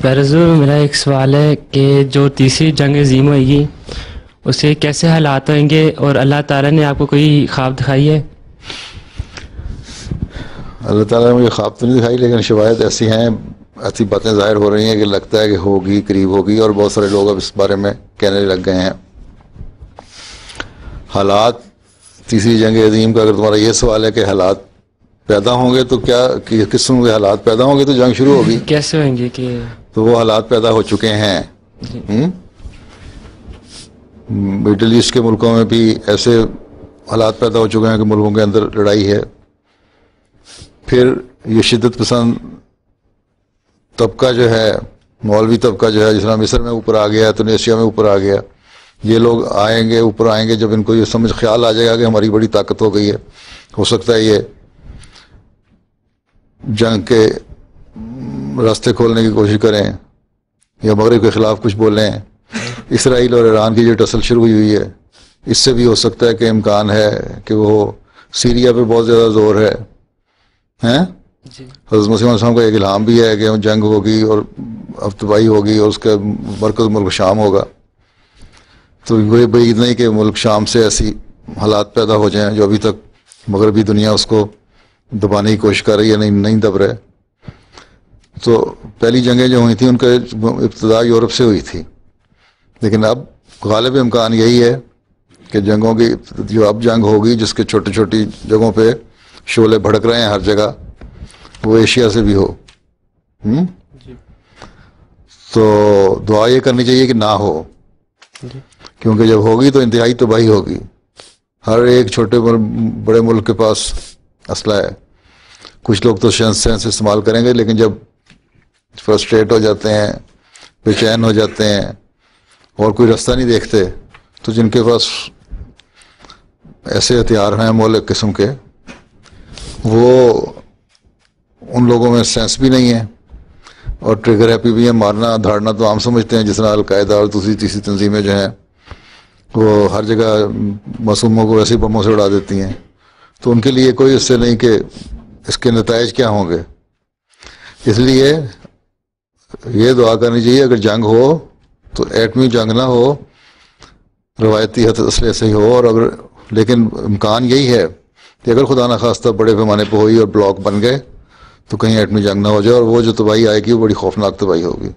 برضو میرا ایک سوال ہے کہ جو تیسری جنگ عظیم ہوئے گی اس کے کیسے حالات ہوئیں گے، اور اللہ تعالیٰ نے آپ کو کوئی خواب دکھائی ہے؟ اللہ تعالیٰ نے مجھے خواب تو نہیں دکھائی، لیکن شواہد ایسی ہیں، ایسی باتیں ظاہر ہو رہی ہیں کہ لگتا ہے کہ ہوگی، قریب ہوگی، اور بہت سارے لوگ اب اس بارے میں کہنے لگ گئے ہیں۔ حالات تیسری جنگ عظیم کا، اگر تمہارا یہ سوال ہے کہ حالات پیدا ہوں گے تو کیا کس قسم کے حالات پیدا ہوں گے تو جنگ شروع ہوگی، کیسے ہوئیں گے کہ تو وہ حالات پیدا ہو چکے ہیں۔ مڈل ایسٹ کے ملکوں میں بھی ایسے حالات پیدا ہو چکے ہیں کہ ملکوں کے اندر لڑائی ہے۔ پھر یہ شدت پسند طبقہ جو ہے، مولوی طبقہ جو ہے، جس طرح مصر میں اوپر آ گیا، تونسیا میں اوپر آ گیا، یہ لوگ آئیں گے، اوپر آئیں گے جب ان کو یہ سمجھ خیال آ جائے گا کہ ہماری بڑی طاقت ہو گئی ہے، ہو سکتا ہے یہ جنگ کے راستے کھولنے کی کوشش کریں یا مغرب کے خلاف کچھ بولیں۔ اسرائیل اور ایران کی جو ٹسل شروع ہوئی ہے، اس سے بھی ہو سکتا ہے کہ امکان ہے کہ وہ سیریا پہ بہت زیادہ زور ہے۔ حضرت مسیح علیہ السلام کا ایک الہام بھی ہے کہ جنگ ہوگی اور اب تباہی ہوگی اور اس کا مرکز ملک شام ہوگا، تو یہ بعید نہیں کہ ملک شام سے ایسی حالات پیدا ہو جائیں جو ابھی تک مغربی دنیا اس کو دبانے کی کوشش کر رہی ہے، نہیں دب رہے۔ تو پہلی جنگیں جو ہوئی تھیں ان کا ابتدا یورپ سے ہوئی تھی، لیکن اب غالب امکان یہی ہے کہ جنگوں کی جو اب جنگ ہوگی جس کے چھوٹی چھوٹی جگہوں پہ شعلے بھڑک رہے ہیں ہر جگہ، وہ ایشیا سے بھی ہو۔ تو دعا یہ کرنی چاہیے کہ نہ ہو، کیونکہ جب ہوگی تو انتہائی تباہی ہوگی۔ ہر ایک چھوٹے بڑے ملک کے پاس اسلحہ ہے، کچھ لوگ تو سینس استعمال کریں گے، لیکن جب فرسٹریٹ ہو جاتے ہیں، بے چین ہو جاتے ہیں اور کوئی راستہ نہیں دیکھتے، تو جن کے پاس ایسے ہتھیار ہیں مولک قسم کے، وہ ان لوگوں میں سینس بھی نہیں ہے اور ٹریگر ہیپی بھی ہے۔ مارنا دھاڑنا تو عام سمجھتے ہیں، جس طرح القاعدہ اور دوسری تیسری تنظیمیں جو ہیں وہ ہر جگہ معصوموں کو ویسے بموں سے اڑا دیتی ہیں، تو ان کے لیے کوئی اس سے نہیں کہ اس کے نتائج کیا ہوں گے۔ اس لیے یہ دعا کرنی چاہیے اگر جنگ ہو تو ایٹمی جنگ نہ ہو، روایتی اسلحے سے ہی ہو، اور اگر لیکن امکان یہی ہے کہ اگر خدا نخواستہ بڑے پیمانے پہ ہوئی اور بلاک بن گئے تو کہیں ایٹمی جنگ نہ ہو جائے، اور وہ جو تباہی آئے گی وہ بڑی خوفناک تباہی ہوگی۔